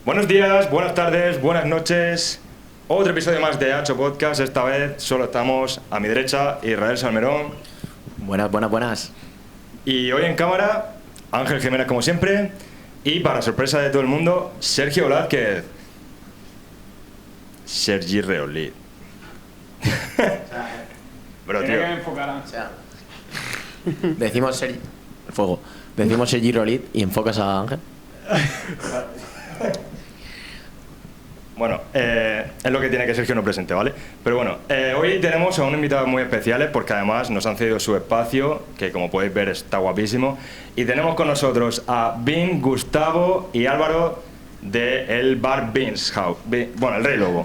Buenos días, buenas tardes, buenas noches. Otro episodio más de Hacho Podcast. Esta vez solo estamos a mi derecha, Israel Salmerón. Buenas. Y hoy en cámara, Ángel Jiménez como siempre. Y para sorpresa de todo el mundo, Sergio Blázquez. Sergi Reolid. Bro, tío. Tiene que enfocar a... Decimos Sergi Reolid y enfocas a Ángel. Bueno, es lo que tiene que Sergio no presente, ¿vale? Pero bueno, hoy tenemos a unos invitados muy especiales porque además nos han cedido su espacio, que como podéis ver está guapísimo. Y tenemos con nosotros a Vin, Gustavo y Álvaro de el bar Vin's House. Bueno, el Rey Lobo.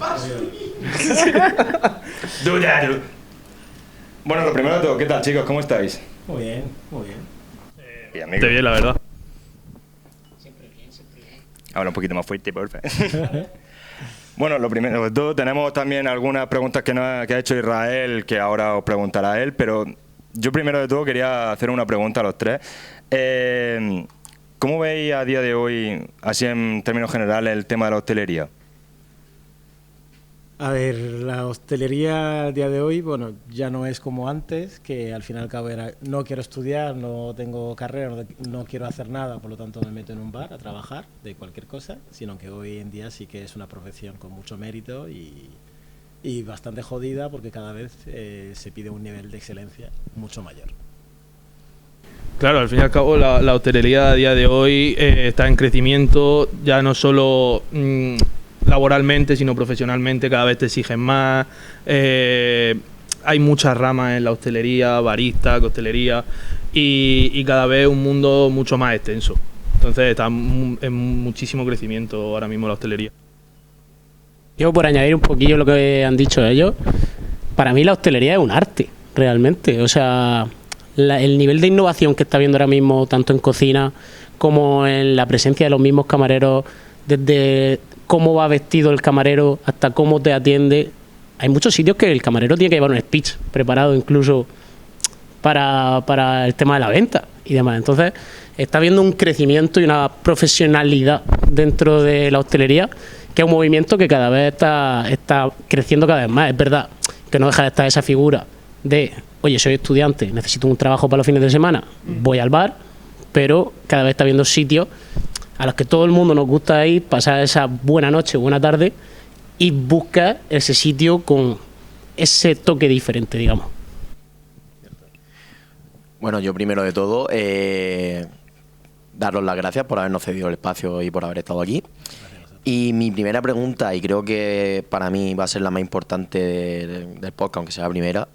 Bueno, lo primero de todo, ¿qué tal, chicos? ¿Cómo estáis? Muy bien, muy bien. Bien, Está bien, la verdad. Siempre bien. Habla un poquito más fuerte, por favor. Bueno, lo primero de todo, tenemos también algunas preguntas que ha hecho Israel, que ahora os preguntará él, pero yo primero de todo quería hacer una pregunta a los tres. ¿Cómo veis a día de hoy, así en términos generales, el tema de la hostelería? A ver, la hostelería al día de hoy, bueno, ya no es como antes, que al fin y al cabo era no quiero estudiar, no tengo carrera, no quiero hacer nada, por lo tanto me meto en un bar a trabajar de cualquier cosa, sino que hoy en día sí que es una profesión con mucho mérito y bastante jodida porque cada vez se pide un nivel de excelencia mucho mayor. Claro, al fin y al cabo la hostelería a día de hoy está en crecimiento, ya no solo laboralmente, sino profesionalmente, cada vez te exigen más. Hay muchas ramas en la hostelería, barista, costelería, y cada vez un mundo mucho más extenso. Entonces está en muchísimo crecimiento ahora mismo la hostelería. Yo, por añadir un poquillo lo que han dicho ellos, para mí la hostelería es un arte, realmente. O sea, el nivel de innovación que está habiendo ahora mismo, tanto en cocina como en la presencia de los mismos camareros, desde cómo va vestido el camarero hasta cómo te atiende. Hay muchos sitios que el camarero tiene que llevar un speech preparado incluso para el tema de la venta y demás. Entonces, está habiendo un crecimiento y una profesionalidad dentro de la hostelería, que es un movimiento que cada vez está creciendo cada vez más. Es verdad que no deja de estar esa figura de, oye, soy estudiante, necesito un trabajo para los fines de semana, voy al bar, pero cada vez está habiendo sitios a los que todo el mundo nos gusta ir, pasar esa buena noche o buena tarde y buscar ese sitio con ese toque diferente, digamos. Bueno, yo primero de todo, daros las gracias por habernos cedido el espacio y por haber estado aquí. Y mi primera pregunta, y creo que para mí va a ser la más importante del podcast, aunque sea la primera,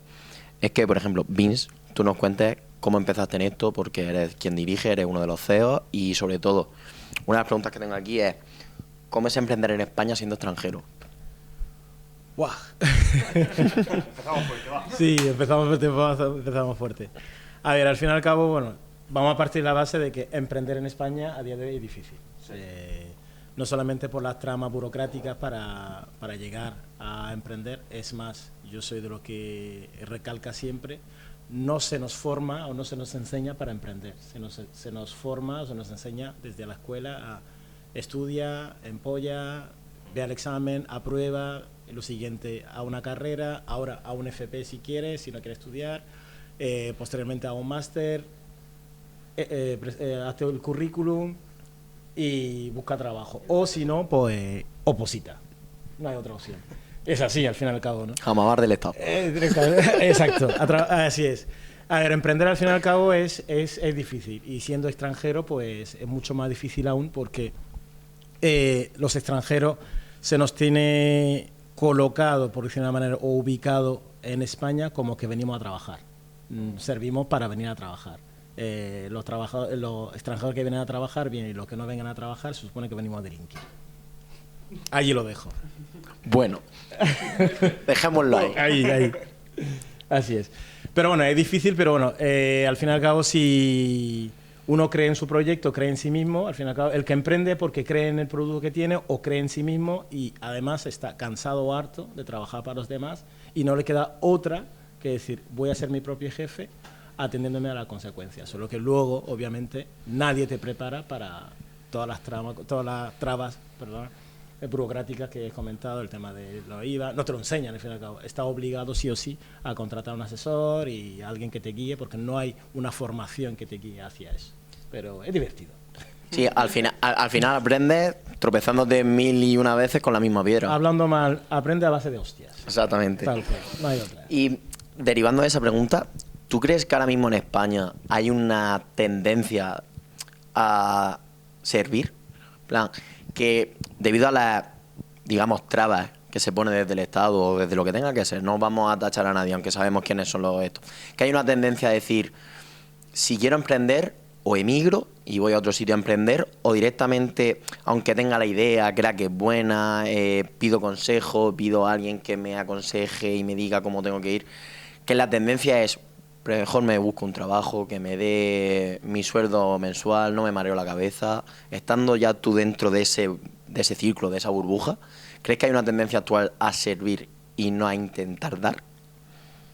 es que, por ejemplo, Vince, tú nos cuentes cómo empezaste en esto, porque eres quien dirige, eres uno de los CEOs, y sobre todo, una de las preguntas que tengo aquí es, ¿cómo es emprender en España siendo extranjero? ¡Guau! Empezamos fuerte, va. Sí, empezamos fuerte. A ver, al fin y al cabo, bueno, vamos a partir de la base de que emprender en España a día de hoy es difícil. Sí. No solamente por las tramas burocráticas para llegar a emprender, es más, yo soy de los que recalca siempre, no se nos forma o no se nos enseña para emprender, se nos forma o se nos enseña desde la escuela a estudia, empolla, ve al examen, aprueba, lo siguiente a una carrera, ahora a un FP si quieres, si no quieres estudiar, posteriormente a un máster, hazte el currículum y busca trabajo, o si no, pues oposita, no hay otra opción. Es así, al fin y al cabo, ¿no? Jamabar del Estado. Exacto, así es. A ver, emprender al fin y al cabo es difícil, y siendo extranjero, pues es mucho más difícil aún, porque los extranjeros se nos tiene colocado, por decirlo de una manera, o ubicado en España como que venimos a trabajar. Servimos para venir a trabajar. Los extranjeros que vienen a trabajar, bien, y los que no vengan a trabajar, se supone que venimos a delinquir. Allí lo dejo. Bueno, dejémoslo ahí. Ahí. Así es. Pero bueno, es difícil, pero bueno, al fin y al cabo, si uno cree en su proyecto, cree en sí mismo, al fin y al cabo, el que emprende porque cree en el producto que tiene o cree en sí mismo y además está cansado o harto de trabajar para los demás y no le queda otra que decir, voy a ser mi propio jefe atendiéndome a las consecuencias. Solo que luego, obviamente, nadie te prepara para todas las trabas, perdón, burocráticas que he comentado, el tema de los IVA, no te lo enseñan al fin y al cabo, estás obligado sí o sí a contratar a un asesor y a alguien que te guíe porque no hay una formación que te guíe hacia eso, pero es divertido. Sí, al final aprendes tropezándote 1001 veces con la misma piedra. Hablando mal, aprende a base de hostias. Exactamente. Tal cual, no hay otra. Y derivando de esa pregunta, ¿tú crees que ahora mismo en España hay una tendencia a servir? En plan, que debido a las, digamos, trabas que se pone desde el Estado o desde lo que tenga que ser, no vamos a tachar a nadie, aunque sabemos quiénes son los estos, que hay una tendencia a decir, si quiero emprender, o emigro y voy a otro sitio a emprender, o directamente, aunque tenga la idea, crea que es buena, pido consejo, pido a alguien que me aconseje y me diga cómo tengo que ir, que la tendencia es, mejor me busco un trabajo que me dé mi sueldo mensual, no me mareo la cabeza, estando ya tú dentro de ese círculo, de esa burbuja, ¿crees que hay una tendencia actual a servir y no a intentar dar?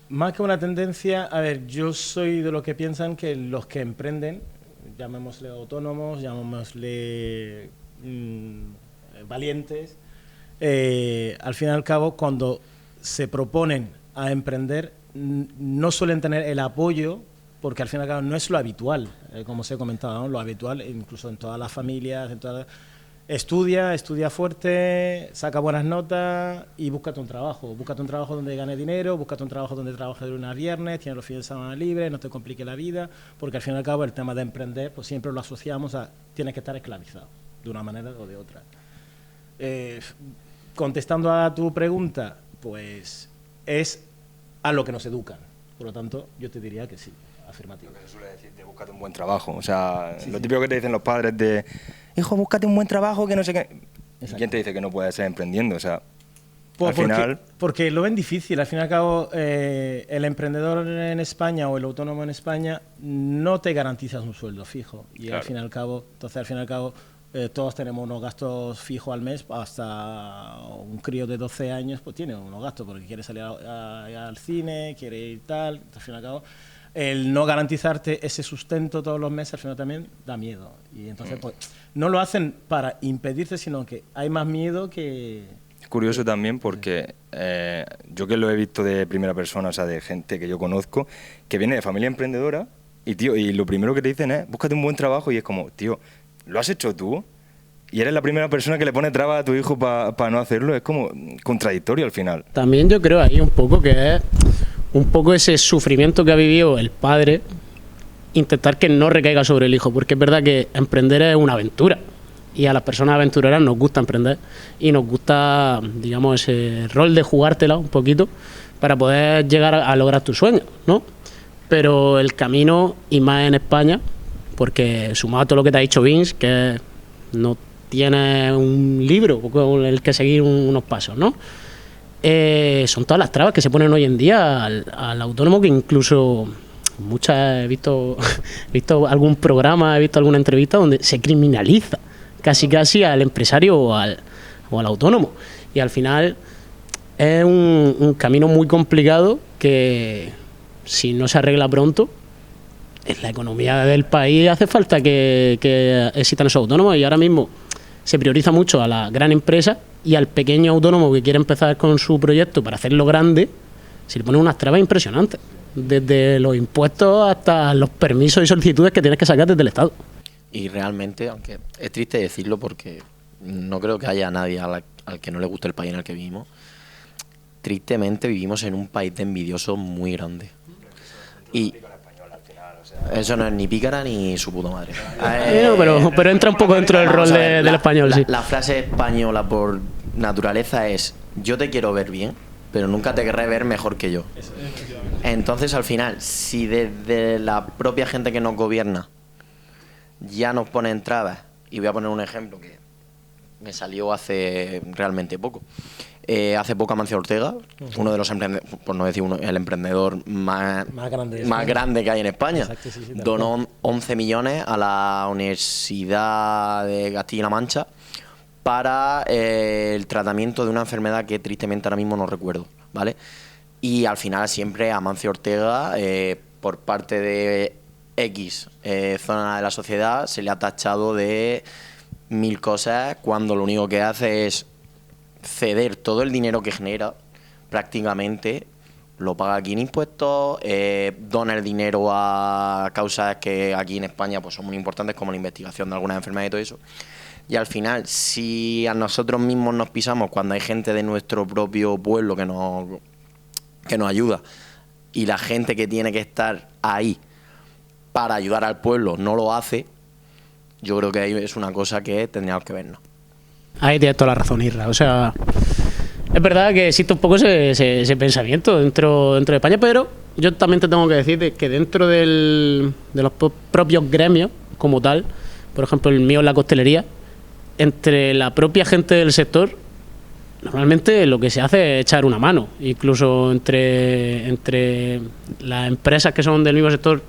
Más que una tendencia, a ver, yo soy de los que piensan que los que emprenden, llamémosle autónomos, llamémosle valientes, al fin y al cabo, cuando se proponen a emprender, no suelen tener el apoyo, porque al fin y al cabo no es lo habitual, como os he comentado, ¿no? Lo habitual, incluso en todas las familias, estudia fuerte, saca buenas notas y búscate un trabajo. Búscate un trabajo donde gane dinero, búscate un trabajo donde trabajes de lunes a viernes, tienes los fines de semana libres, no te complique la vida, porque al fin y al cabo el tema de emprender pues siempre lo asociamos a tienes que estar esclavizado, de una manera o de otra. Contestando a tu pregunta, pues es a lo que nos educan. Por lo tanto, yo te diría que sí, afirmativo. Lo que se suele decir de búscate un buen trabajo. O sea, sí, lo típico que te dicen los padres de hijo, búscate un buen trabajo que no sé qué. ¿Y quién te dice que no puedes ser emprendiendo? O sea, al final... Porque lo ven difícil. Al fin y al cabo, el emprendedor en España o el autónomo en España no te garantizas un sueldo fijo. Y claro, al fin y al cabo, todos tenemos unos gastos fijos al mes, hasta un crío de 12 años pues tiene unos gastos porque quiere salir al cine, quiere ir tal, al fin y al cabo el no garantizarte ese sustento todos los meses al final también da miedo y entonces pues no lo hacen para impedirte, sino que hay más miedo que... Es curioso también porque yo que lo he visto de primera persona, o sea, de gente que yo conozco, que viene de familia emprendedora y, tío, y lo primero que te dicen es búscate un buen trabajo y es como, tío, ¿lo has hecho tú? Y eres la primera persona que le pone trabas a tu hijo para no hacerlo. Es como contradictorio al final. También yo creo ahí un poco que es un poco ese sufrimiento que ha vivido el padre, intentar que no recaiga sobre el hijo, porque es verdad que emprender es una aventura y a las personas aventureras nos gusta emprender y nos gusta, digamos, ese rol de jugártela un poquito para poder llegar a lograr tus sueños, ¿no? Pero el camino, y más en España, porque sumado a todo lo que te ha dicho Vince, que no tiene un libro con el que seguir unos pasos, ¿no? Son todas las trabas que se ponen hoy en día al autónomo, que incluso he visto algún programa, he visto alguna entrevista donde se criminaliza casi al empresario o al autónomo. Y al final es un camino muy complicado que, si no se arregla pronto, en la economía del país hace falta que existan esos autónomos, y ahora mismo se prioriza mucho a la gran empresa, y al pequeño autónomo que quiere empezar con su proyecto para hacerlo grande se le ponen unas trabas impresionantes, desde los impuestos hasta los permisos y solicitudes que tienes que sacar desde el Estado. Y realmente, aunque es triste decirlo porque no creo que haya nadie al que no le guste el país en el que vivimos, tristemente vivimos en un país de envidiosos muy grande. Y eso no es ni pícara ni su puta madre. Pero entra un poco dentro del rol del español, sí. La frase española por naturaleza es: yo te quiero ver bien, pero nunca te querré ver mejor que yo. Entonces, al final, si desde la propia gente que nos gobierna ya nos ponen trabas, y voy a poner un ejemplo que me salió hace realmente poco. Hace poco Amancio Ortega, uno de los emprendedores, por no decir el emprendedor más grande que hay en España, exacto, sí, donó 11 millones a la Universidad de Castilla-La Mancha para el tratamiento de una enfermedad que tristemente ahora mismo no recuerdo, ¿vale? Y al final siempre Amancio Ortega, por parte de X zona de la sociedad, se le ha tachado de 1000 cosas cuando lo único que hace es ceder todo el dinero que genera, prácticamente lo paga aquí en impuestos, dona el dinero a causas que aquí en España pues son muy importantes, como la investigación de algunas enfermedades y todo eso. Y al final, si a nosotros mismos nos pisamos cuando hay gente de nuestro propio pueblo que nos ayuda, y la gente que tiene que estar ahí para ayudar al pueblo no lo hace, yo creo que ahí es una cosa que tendríamos que vernos. Ahí tienes toda la razón, Isra. O sea, es verdad que existe un poco ese pensamiento dentro de España, pero yo también te tengo que decir que dentro de los propios gremios como tal, por ejemplo el mío en la costelería, entre la propia gente del sector, normalmente lo que se hace es echar una mano. Incluso entre las empresas que son del mismo sector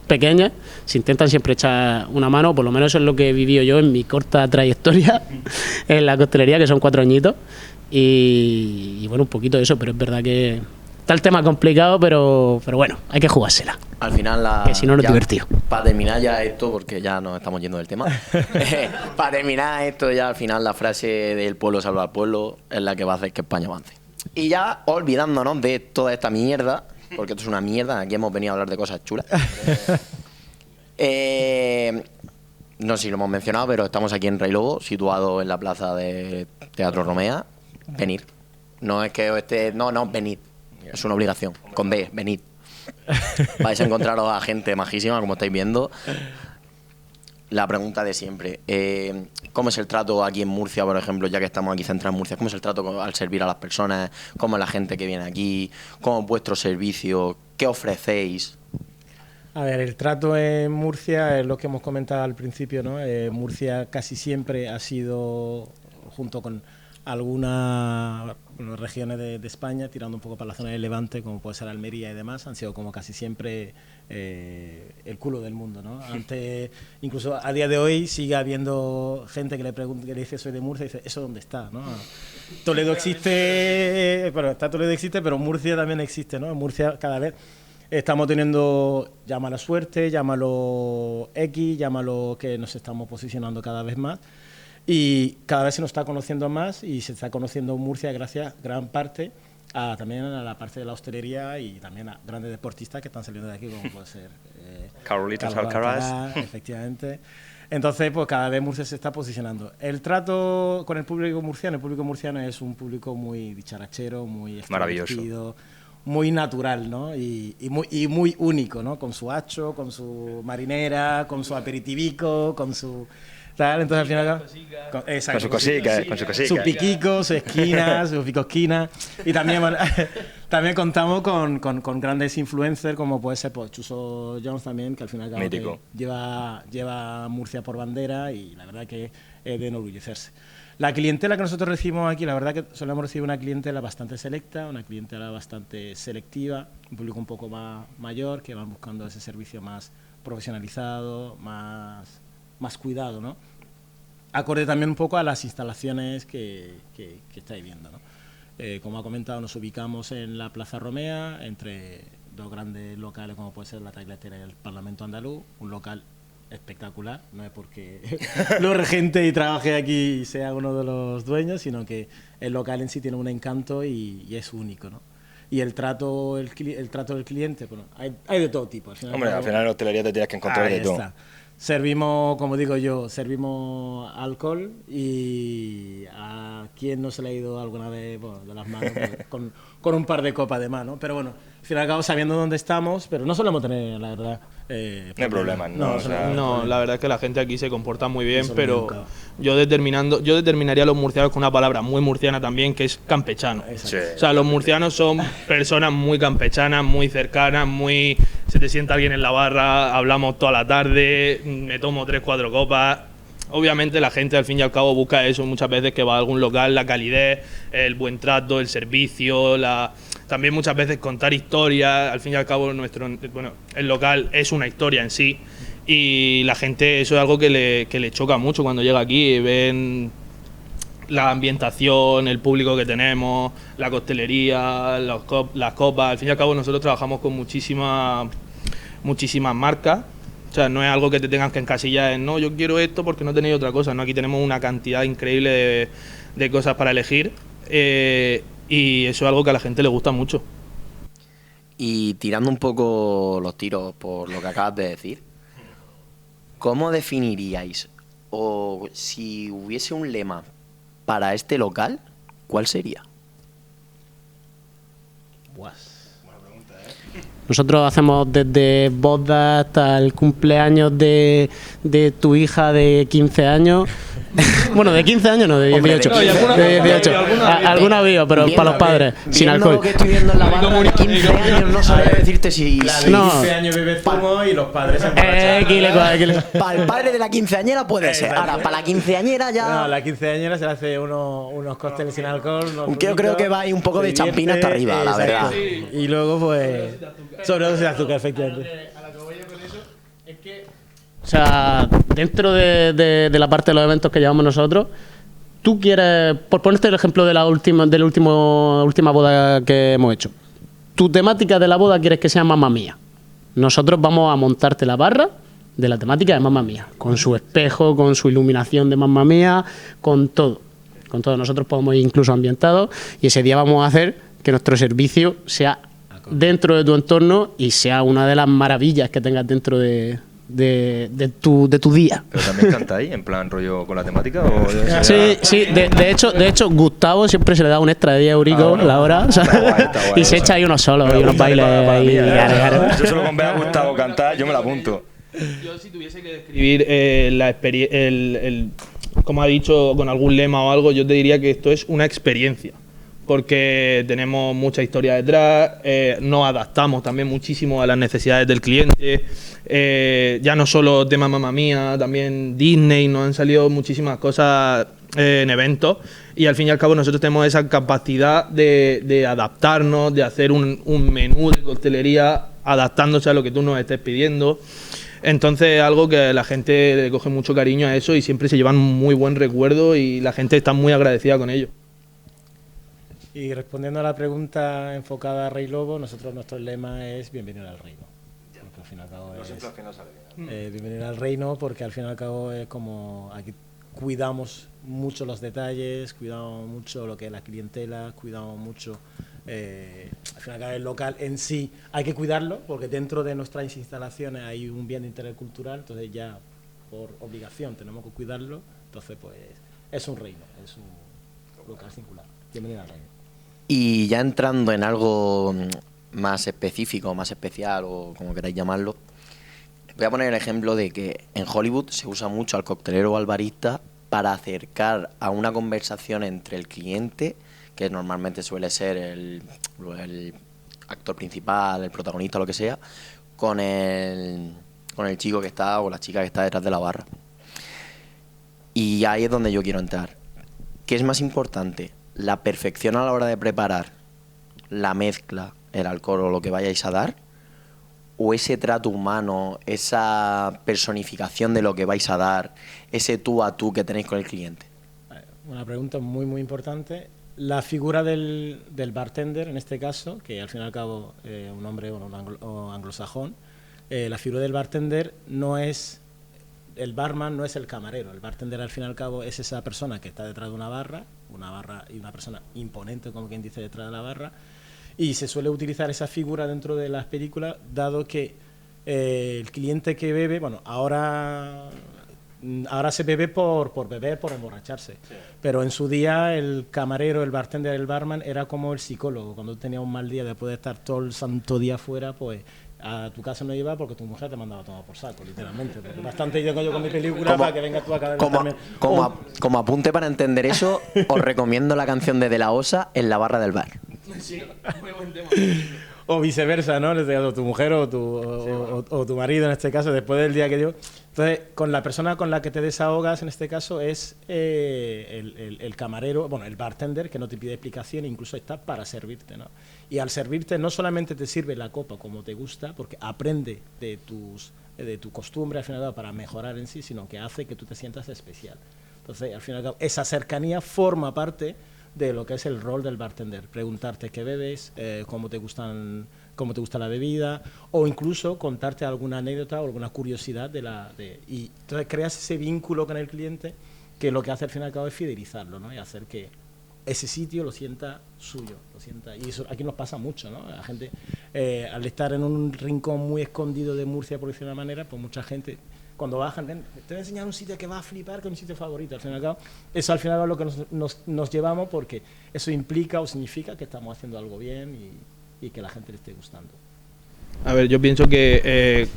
pequeñas, se intentan siempre echar una mano, por lo menos eso es lo que he vivido yo en mi corta trayectoria en la costelería, que son 4 añitos. Y bueno, un poquito de eso, pero es verdad que está el tema complicado, pero bueno, hay que jugársela. Al final, que si no, no es divertido. Para terminar ya esto, porque ya nos estamos yendo del tema, para terminar esto ya al final la frase del pueblo salva al pueblo es la que va a hacer que España avance. Y ya olvidándonos de toda esta mierda, porque esto es una mierda, aquí hemos venido a hablar de cosas chulas. No sé si lo hemos mencionado, pero estamos aquí en Rey Lobo, situado en la plaza de Teatro Romea. Venid. No es que esté... No, venid. Es una obligación. Con B, venid. Vais a encontraros a gente majísima, como estáis viendo. La pregunta de siempre. ¿Cómo es el trato aquí en Murcia, por ejemplo, ya que estamos aquí centrados en Murcia? ¿Cómo es el trato al servir a las personas? ¿Cómo es la gente que viene aquí? ¿Cómo es vuestro servicio? ¿Qué ofrecéis? A ver, el trato en Murcia es lo que hemos comentado al principio, ¿no? Murcia casi siempre ha sido, junto con algunas regiones de España, tirando un poco para la zona del Levante, como puede ser Almería y demás, han sido como casi siempre el culo del mundo, ¿no? Antes, incluso a día de hoy sigue habiendo gente que le pregunta, que le dice soy de Murcia y dice ¿eso dónde está? ¿No? Toledo existe, pero Murcia también existe, ¿no? En Murcia cada vez estamos teniendo, llámalo suerte, llámalo X, llámalo que nos estamos posicionando cada vez más. Y cada vez se nos está conociendo más y se está conociendo Murcia gracias gran parte también a la parte de la hostelería y también a grandes deportistas que están saliendo de aquí, como puede ser Carlitos Alcaraz. Efectivamente. Entonces, pues cada vez Murcia se está posicionando. El trato con el público murciano es un público muy dicharachero, muy maravilloso, muy natural, ¿no? Y muy único, ¿no? Con su hacho, con su marinera, con su aperitivico, con su... tal. Entonces al final con su cosica, su piquico, su esquina, su picosquina. Y también contamos con grandes influencers como puede ser pues, Chuso Jones también, que al final lleva Murcia por bandera y la verdad que es de enorgullecerse. La clientela que nosotros recibimos aquí, la verdad que solemos recibir una clientela bastante selecta, una clientela bastante selectiva, un público un poco más mayor, que van buscando ese servicio más profesionalizado, más cuidado, ¿no? Acorde también un poco a las instalaciones que estáis viendo, ¿no? Como ha comentado, nos ubicamos en la Plaza Romea, entre dos grandes locales como puede ser la Tailetera y el Parlamento Andaluz, un local espectacular, no es porque lo regente y trabaje aquí y sea uno de los dueños, sino que el local en sí tiene un encanto y es único, ¿no? Y el trato del cliente, bueno, hay de todo tipo. Al final en la hostelería te tienes que encontrar de todo. Servimos, como digo yo, alcohol y a quien no se le ha ido alguna vez de las manos con un par de copas de mano. Pero bueno, al fin y al cabo sabiendo dónde estamos, pero no solemos tener, la verdad... no hay problemas, ¿no? No, la verdad es que la gente aquí se comporta muy bien, pero yo determinaría a los murcianos con una palabra muy murciana también, que es campechano. Sí. O sea, los murcianos son personas muy campechanas, muy cercanas, muy... Se te sienta alguien en la barra, hablamos toda la tarde, me tomo 3-4 copas. Obviamente la gente al fin y al cabo busca eso muchas veces, que va a algún local, la calidez, el buen trato, el servicio, también muchas veces contar historias. Al fin y al cabo el local es una historia en sí y la gente eso es algo que le choca mucho cuando llega aquí, ven la ambientación, el público que tenemos, la costelería, las copas. Al fin y al cabo nosotros trabajamos con muchísimas marcas O sea, no es algo que te tengas que encasillar en, no, yo quiero esto porque no tenéis otra cosa, ¿no? Aquí tenemos una cantidad increíble de cosas para elegir y eso es algo que a la gente le gusta mucho. Y tirando un poco los tiros por lo que acabas de decir, ¿cómo definiríais, o si hubiese un lema para este local, cuál sería? Nosotros hacemos desde boda hasta el cumpleaños de tu hija de 15 años. Bueno, de 15 años no, de 18. Hombre, De 18. Alguna viva, pero para los padres, sin Viendo alcohol. lo que estoy viendo en la barra de 15 años, no sabría decirte si... No. 15 años bebe zumo y los padres se Para el padre de la quinceañera puede ser. Ahora, para la quinceañera ya... No, la quinceañera se le hace unos cócteles sin alcohol. Yo creo que va ahí un poco de champín hasta arriba, la verdad. Y luego, pues, sobredosis de azúcar, efectivamente. A lo que voy yo con eso es que O sea, dentro de la parte de los eventos que llevamos nosotros, tú quieres, por ponerte el ejemplo de la última boda que hemos hecho, tu temática de la boda quieres que sea Mamma Mía. Nosotros vamos a montarte la barra de la temática de Mamma Mía, con su espejo, con su iluminación de Mamma Mía, con todo. Con todo. Nosotros podemos ir incluso ambientados y ese día vamos a hacer que nuestro servicio sea dentro de tu entorno y sea una de las maravillas que tengas dentro de tu día. ¿Pero también cantáis en plan rollo con la temática? ¿O Sí, de hecho, Gustavo siempre se le da un extra de 10 euricos la hora, ¿sabes? Está guay, Y se echa ahí unos solos y unos bailes. Yo solo con ver a Gustavo cantar, yo me la apunto. yo si tuviese que describir como ha dicho, con algún lema o algo, yo te diría que esto es una experiencia. Porque tenemos mucha historia detrás, nos adaptamos también muchísimo a las necesidades del cliente, ya no solo tema Mamma Mía, también Disney, nos han salido muchísimas cosas en eventos y al fin y al cabo nosotros tenemos esa capacidad de adaptarnos, de hacer un menú de coctelería adaptándose a lo que tú nos estés pidiendo. Entonces algo que la gente le coge mucho cariño a eso y siempre se llevan muy buen recuerdo y la gente está muy agradecida con ello. Y respondiendo a la pregunta enfocada a Rey Lobo, nuestro lema es bienvenido al reino. Porque al fin y al cabo bienvenido al reino, porque al fin y al cabo es como aquí cuidamos mucho los detalles, cuidamos mucho lo que es la clientela, cuidamos mucho al fin y al cabo el local en sí. Hay que cuidarlo porque dentro de nuestras instalaciones hay un bien de interés cultural, entonces ya por obligación tenemos que cuidarlo. Entonces pues es un reino, es un local singular. Bienvenido al reino. Y ya entrando en algo más específico, más especial o como queráis llamarlo, voy a poner el ejemplo de que en Hollywood se usa mucho al coctelero o al barista para acercar a una conversación entre el cliente, que normalmente suele ser el actor principal, el protagonista o lo que sea, con el chico que está o la chica que está detrás de la barra. Y ahí es donde yo quiero entrar. ¿Qué es más importante? ¿La perfección a la hora de preparar la mezcla, el alcohol o lo que vayáis a dar? ¿O ese trato humano, esa personificación de lo que vais a dar, ese tú a tú que tenéis con el cliente? Una pregunta muy, muy importante. La figura del bartender, en este caso, que al fin y al cabo un hombre o anglosajón, la figura del bartender no es... El barman no es el camarero, el bartender al fin y al cabo es esa persona que está detrás de una barra y una persona imponente, como quien dice, detrás de la barra, y se suele utilizar esa figura dentro de las películas, dado que el cliente que bebe, bueno, ahora se bebe por beber, por emborracharse, sí. Pero en su día el camarero, el bartender, el barman era como el psicólogo. Cuando tenía un mal día después de estar todo el santo día fuera, pues a tu casa no iba porque tu mujer te mandaba a tomar por saco, literalmente. Porque bastante llego yo con mi película para que vengas tú a cada vez también. Como apunte para entender eso, os recomiendo la canción de La Osa en la barra del bar. Sí, muy buen tema. O viceversa, ¿no? O tu mujer o tu marido, en este caso, después del día que dio. Entonces, con la persona con la que te desahogas, en este caso, es el camarero, bueno, el bartender, que no te pide explicación, incluso está para servirte, ¿no? Y al servirte no solamente te sirve la copa como te gusta, porque aprende de tu costumbre, al final, para mejorar en sí, sino que hace que tú te sientas especial. Entonces, al final, esa cercanía forma parte de lo que es el rol del bartender. Preguntarte qué bebes, cómo te gustan cómo te gusta la bebida, o incluso contarte alguna anécdota o alguna curiosidad y entonces creas ese vínculo con el cliente que lo que hace al fin y al cabo es fidelizarlo, ¿no? Y hacer que ese sitio lo sienta suyo, y eso aquí nos pasa mucho, ¿no? La gente, al estar en un rincón muy escondido de Murcia, por decirlo de una manera, pues mucha gente, cuando bajan, te voy a enseñar un sitio que va a flipar, que es mi sitio favorito, al fin y al cabo. Eso al final es lo que nos llevamos, porque eso implica o significa que estamos haciendo algo bien y que a la gente le esté gustando. A ver, yo pienso que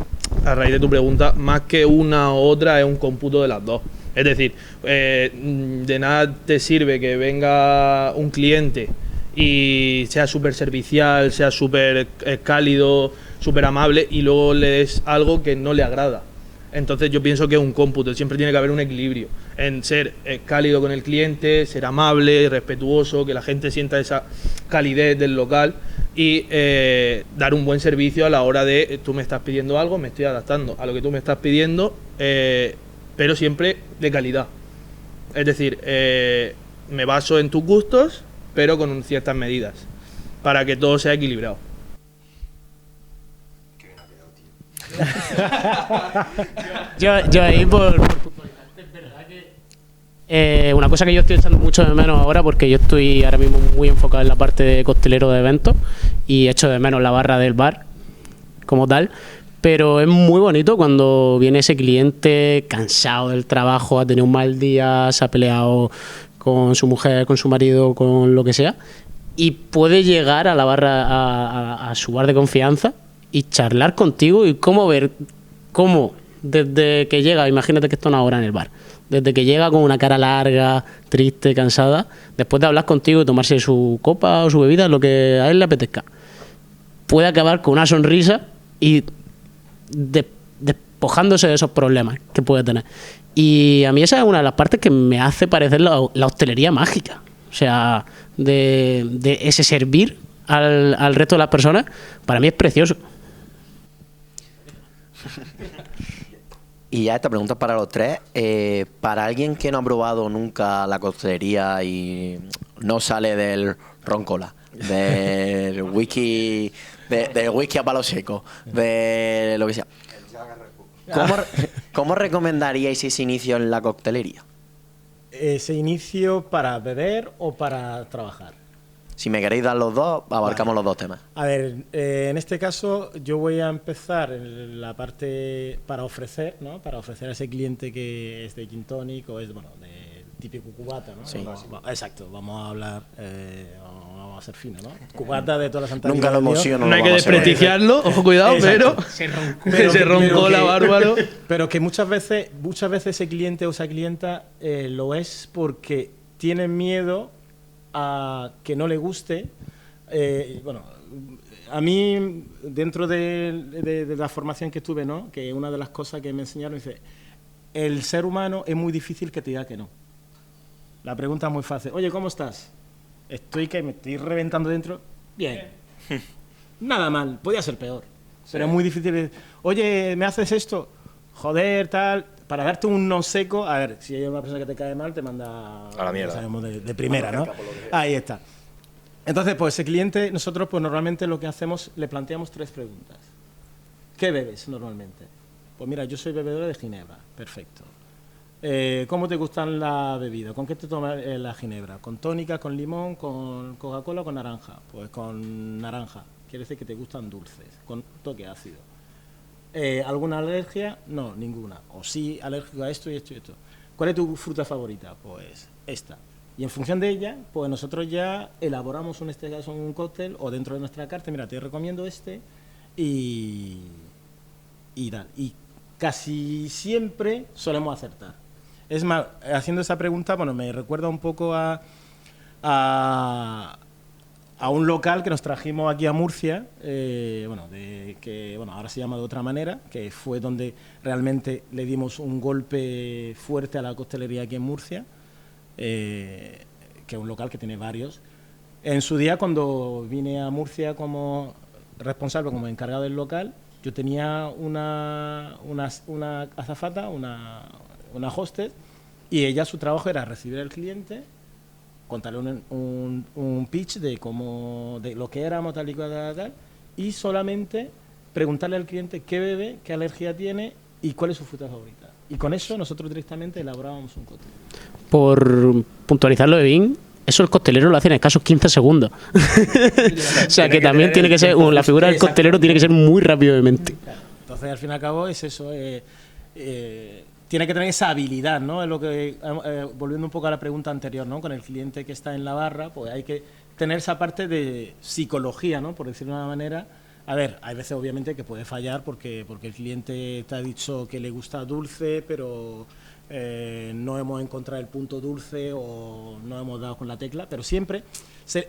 a raíz de tu pregunta, más que una u otra es un cómputo de las dos. Es decir, de nada te sirve que venga un cliente y sea súper servicial, sea súper cálido, súper amable y luego le des algo que no le agrada. Entonces yo pienso que es un cómputo, siempre tiene que haber un equilibrio en ser cálido con el cliente, ser amable, respetuoso, que la gente sienta esa calidez del local y dar un buen servicio a la hora de tú me estás pidiendo algo, me estoy adaptando a lo que tú me estás pidiendo, pero siempre de calidad. Es decir, me baso en tus gustos, pero con ciertas medidas, para que todo sea equilibrado. Yo ahí por puntualizarte, es verdad que una cosa que yo estoy echando mucho de menos ahora, porque yo estoy ahora mismo muy enfocado en la parte de costelero de eventos y echo de menos la barra del bar como tal, pero es muy bonito cuando viene ese cliente cansado del trabajo, ha tenido un mal día, se ha peleado con su mujer, con su marido, con lo que sea, y puede llegar a la barra, a su bar de confianza y charlar contigo y ver cómo desde que llega, imagínate que está una hora en el bar, desde que llega con una cara larga, triste, cansada, después de hablar contigo y tomarse su copa o su bebida, lo que a él le apetezca, puede acabar con una sonrisa y despojándose de esos problemas que puede tener. Y a mí esa es una de las partes que me hace parecer la hostelería mágica. O sea, de ese servir al resto de las personas, para mí es precioso. Y ya esta pregunta es para los tres. Para alguien que no ha probado nunca la coctelería y no sale del ron cola, del whisky, del whisky a palo seco, de lo que sea, ¿cómo recomendaríais ese inicio en la coctelería? ¿Ese inicio para beber o para trabajar? Si me queréis dar los dos, abarcamos los dos temas. A ver, en este caso yo voy a empezar en la parte para ofrecer, ¿no? Para ofrecer a ese cliente que es de gin tonic o es, bueno, de típico cubata, ¿no? Sí. Exacto, vamos a hablar, vamos a ser finos, ¿no? Cubata de todas las Santa Nunca lo emociono. No hay que desprestigiarlo, ojo, cuidado, Exacto. pero se roncó la bárbaro. Pero que muchas veces ese cliente o esa clienta lo es porque tienen miedo a que no le guste. Bueno, a mí, dentro de la formación que tuve, ¿no? Que una de las cosas que me enseñaron, dice, el ser humano es muy difícil que te diga que no. La pregunta es muy fácil. Oye, ¿cómo estás? Me estoy reventando dentro. Bien. Nada mal, podía ser peor. Pero es muy difícil. Oye, ¿me haces esto? Joder, tal. Para darte un no seco, a ver, si hay una persona que te cae mal, te manda a la mierda. Sabemos de primera, ¿no? Ahí está. Entonces, pues ese cliente, nosotros pues normalmente lo que hacemos, le planteamos 3 preguntas. ¿Qué bebes normalmente? Pues mira, yo soy bebedora de ginebra. Perfecto. ¿Cómo te gustan la bebida? ¿Con qué te tomas la ginebra? ¿Con tónica, con limón, con Coca-Cola o con naranja? Pues con naranja. Quiere decir que te gustan dulces, con toque ácido. ¿Alguna alergia? No, ninguna. O sí, alérgico a esto y esto y esto. ¿Cuál es tu fruta favorita? Pues esta. Y en función de ella, pues nosotros ya elaboramos en este caso un cóctel o dentro de nuestra carta, mira, te recomiendo este y tal. Y casi siempre solemos acertar. Es más, haciendo esa pregunta, bueno, me recuerda un poco a un local que nos trajimos aquí a Murcia, que ahora se llama de otra manera, que fue donde realmente le dimos un golpe fuerte a la coctelería aquí en Murcia, que es un local que tiene varios. En su día, cuando vine a Murcia como responsable, como encargado del local, yo tenía una azafata, una hostess, y ella, su trabajo era recibir al cliente, contarle un pitch de lo que éramos, tal y cual, tal, y solamente preguntarle al cliente qué bebe, qué alergia tiene y cuál es su fruta favorita. Y con eso nosotros directamente elaborábamos un cóctel. Por puntualizar lo de Bean, eso el costelero lo hace en escasos 15 segundos. O sea, que también tiene que ser, la figura del costelero tiene que ser muy rápido de mente. Claro. Entonces, al fin y al cabo, es eso. Tiene que tener esa habilidad, ¿no? Es lo que, volviendo un poco a la pregunta anterior, ¿no? Con el cliente que está en la barra, pues hay que tener esa parte de psicología, ¿no? Por decirlo de una manera. A ver, hay veces obviamente que puede fallar porque el cliente te ha dicho que le gusta dulce, pero no hemos encontrado el punto dulce o no hemos dado con la tecla, pero siempre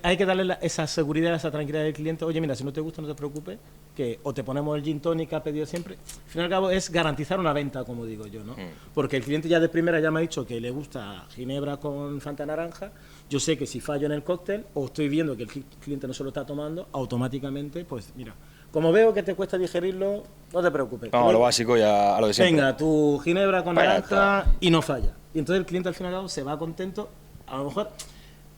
hay que darle esa seguridad, esa tranquilidad al cliente. Oye, mira, si no te gusta, no te preocupes, que o te ponemos el gin tonic que ha pedido siempre. Al fin y al cabo es garantizar una venta, como digo yo, ¿no? Porque el cliente ya de primera ya me ha dicho que le gusta ginebra con Fanta naranja. Yo sé que si fallo en el cóctel o estoy viendo que el cliente no se lo está tomando, automáticamente, pues mira, como veo que te cuesta digerirlo, no te preocupes. Vamos a lo básico y a lo de siempre. Venga, tu ginebra con Vaya, naranja y no falla. Y entonces el cliente al fin y al cabo se va contento. A lo mejor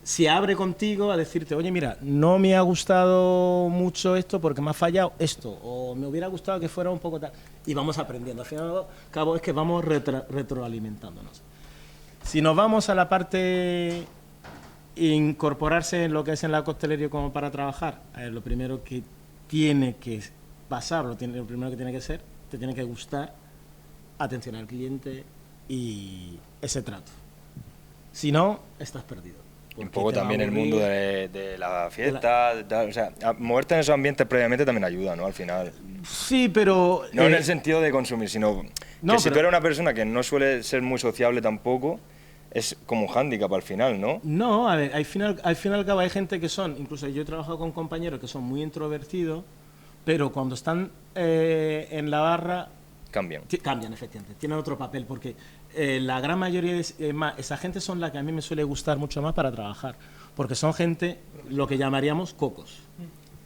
se abre contigo a decirte, oye, mira, no me ha gustado mucho esto porque me ha fallado esto, o me hubiera gustado que fuera un poco tal. Y vamos aprendiendo. Al fin y al cabo es que vamos retroalimentándonos. Si nos vamos a la parte incorporarse en lo que es en la coctelería como para trabajar, lo primero que tiene que pasar, lo primero que tiene que ser, te tiene que gustar, atención al cliente y ese trato. Si no, estás perdido. Un poco también el mundo de la fiesta, o sea, moverte en esos ambientes previamente también ayuda, ¿no? Al final. Sí, pero... No en el sentido de consumir, sino no, que si tú eres una persona que no suele ser muy sociable tampoco, es como un hándicap al final, ¿no? No, a ver, al final y al cabo hay gente que son, incluso yo he trabajado con compañeros que son muy introvertidos, pero cuando están en la barra... Cambian, efectivamente, tienen otro papel, porque la gran mayoría de esa gente son la que a mí me suele gustar mucho más para trabajar, porque son gente, lo que llamaríamos cocos.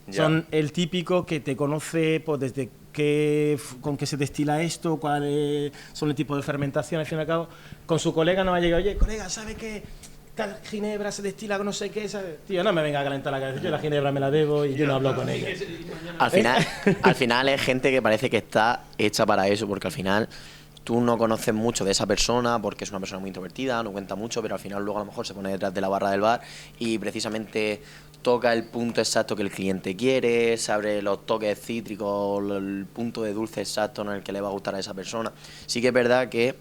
Ya. Son el típico que te conoce pues, desde con qué se destila esto, cuáles son el tipo de fermentación, al fin y al cabo. Con su colega no va a llegar, oye, colega, ¿sabe qué? Tal ginebra se destila con no sé qué, ¿sabe? Tío, no me venga a calentar la cabeza, yo la ginebra me la bebo y yo no hablo con ella. Al final es gente que parece que está hecha para eso, porque al final tú no conoces mucho de esa persona porque es una persona muy introvertida, no cuenta mucho, pero al final luego a lo mejor se pone detrás de la barra del bar y precisamente toca el punto exacto que el cliente quiere, sabe los toques cítricos, el punto de dulce exacto en el que le va a gustar a esa persona. Sí que es verdad que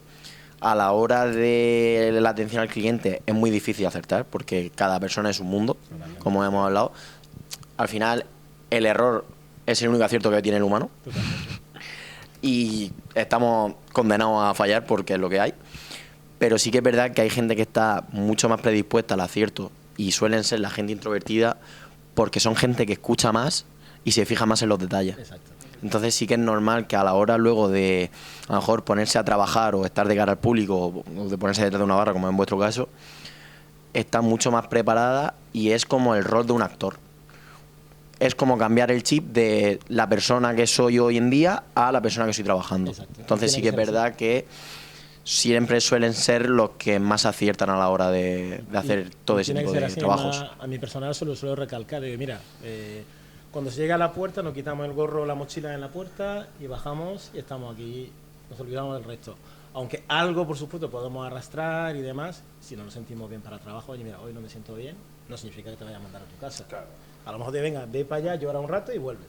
a la hora de la atención al cliente es muy difícil acertar porque cada persona es un mundo, como hemos hablado. Al final el error es el único acierto que tiene el humano. Y estamos condenados a fallar porque es lo que hay. Pero sí que es verdad que hay gente que está mucho más predispuesta al acierto y suelen ser la gente introvertida porque son gente que escucha más y se fija más en los detalles. Exacto. Entonces sí que es normal que a la hora luego de a lo mejor ponerse a trabajar o estar de cara al público o de ponerse detrás de una barra, como en vuestro caso, está mucho más preparada y es como el rol de un actor. Es como cambiar el chip de la persona que soy hoy en día a la persona que estoy trabajando. Exacto. Entonces sí que es verdad que siempre suelen ser los que más aciertan a la hora de hacer todo ese tipo de trabajos. A mi personal se lo suelo recalcar. Digo, mira, cuando se llega a la puerta nos quitamos el gorro o la mochila en la puerta y bajamos y estamos aquí, nos olvidamos del resto. Aunque algo, por supuesto, podemos arrastrar y demás, si no nos sentimos bien para el trabajo, oye, mira, hoy no me siento bien, no significa que te vaya a mandar a tu casa. Claro. A lo mejor te venga, ve para allá, llora un rato y vuelve.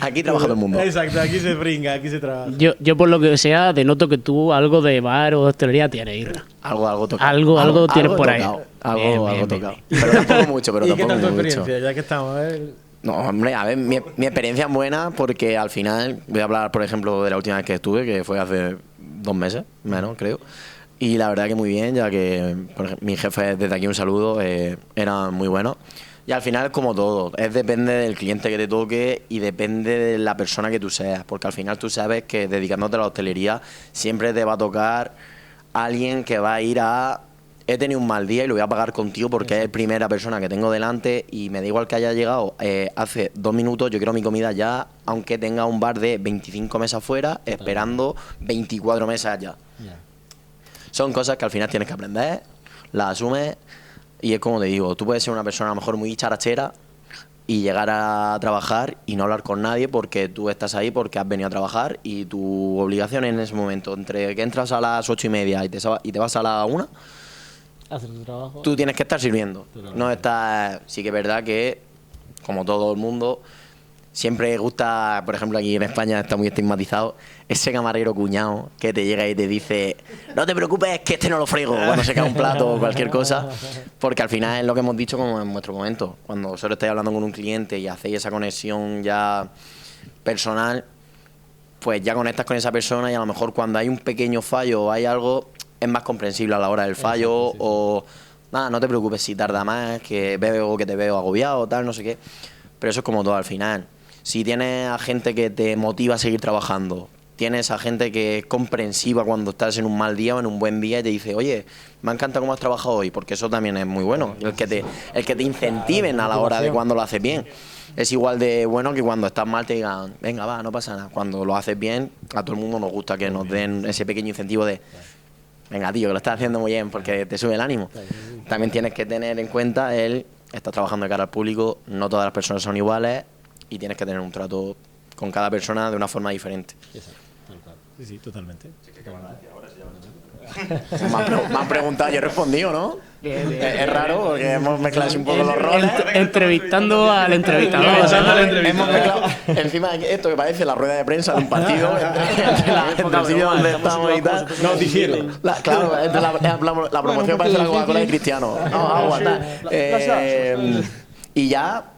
Aquí trabaja todo el mundo. Exacto, aquí se brinca, aquí se trabaja. Yo por lo que sea, denoto que tú algo de bar o hostelería tienes, Irra. Algo tocado. Algo tienes por ahí. Algo tocado. Pero tampoco mucho, ¿Y qué tal tu experiencia? Ya que estamos, No, hombre, a ver, mi experiencia es buena porque al final, voy a hablar, por ejemplo, de la última vez que estuve, que fue hace 2 meses, menos, creo. Y la verdad que muy bien, ya que por ejemplo, mi jefe, desde aquí un saludo, era muy bueno. Y al final es como todo, depende del cliente que te toque y depende de la persona que tú seas, porque al final tú sabes que dedicándote a la hostelería siempre te va a tocar alguien que va a ir a... He tenido un mal día y lo voy a pagar contigo porque es la primera persona que tengo delante y me da igual que haya llegado hace 2 minutos, yo quiero mi comida ya, aunque tenga un bar de 25 mesas fuera, esperando 24 mesas ya. Son cosas que al final tienes que aprender, las asumes y es como te digo, tú puedes ser una persona a lo mejor muy charachera y llegar a trabajar y no hablar con nadie porque tú estás ahí porque has venido a trabajar y tu obligación en ese momento, entre que entras a las 8:30 y te vas a la 1, Hacer tu trabajo. tú tienes que estar sirviendo. No estás... Sí que es verdad que, como todo el mundo, siempre gusta, por ejemplo aquí en España está muy estigmatizado, ese camarero cuñado que te llega y te dice no te preocupes que este no lo frego cuando se cae un plato o cualquier cosa, porque al final es lo que hemos dicho como en vuestro momento, cuando vosotros estáis hablando con un cliente y hacéis esa conexión ya personal, pues ya conectas con esa persona y a lo mejor cuando hay un pequeño fallo o hay algo, es más comprensible a la hora del fallo. Sí. O nada, no te preocupes si tarda más, que veo que te veo agobiado, tal, no sé qué. Pero eso es como todo al final. Si tienes a gente que te motiva a seguir trabajando, tienes a gente que es comprensiva cuando estás en un mal día o en un buen día y te dice, oye, me encanta cómo has trabajado hoy, porque eso también es muy bueno. El que te incentiven a la hora de cuando lo haces bien. Es igual de bueno que cuando estás mal te digan, venga, va, no pasa nada. Cuando lo haces bien, a todo el mundo nos gusta que nos den ese pequeño incentivo de, venga, tío, que lo estás haciendo muy bien, porque te sube el ánimo. También tienes que tener en cuenta estás trabajando de cara al público, no todas las personas son iguales y tienes que tener un trato con cada persona de una forma diferente. Exacto, tal cual. Sí, totalmente. Me han preguntado, yo he respondido, ¿no? Es raro porque hemos mezclado así un poco los roles. Entrevistando al entrevistador. Hemos mezclado encima de esto que parece la rueda de prensa de un partido entre el sitio donde estamos y tal. No, difiero. Claro, la promoción parece la Coca-Cola de Cristiano. No, agua, tal. Y ya...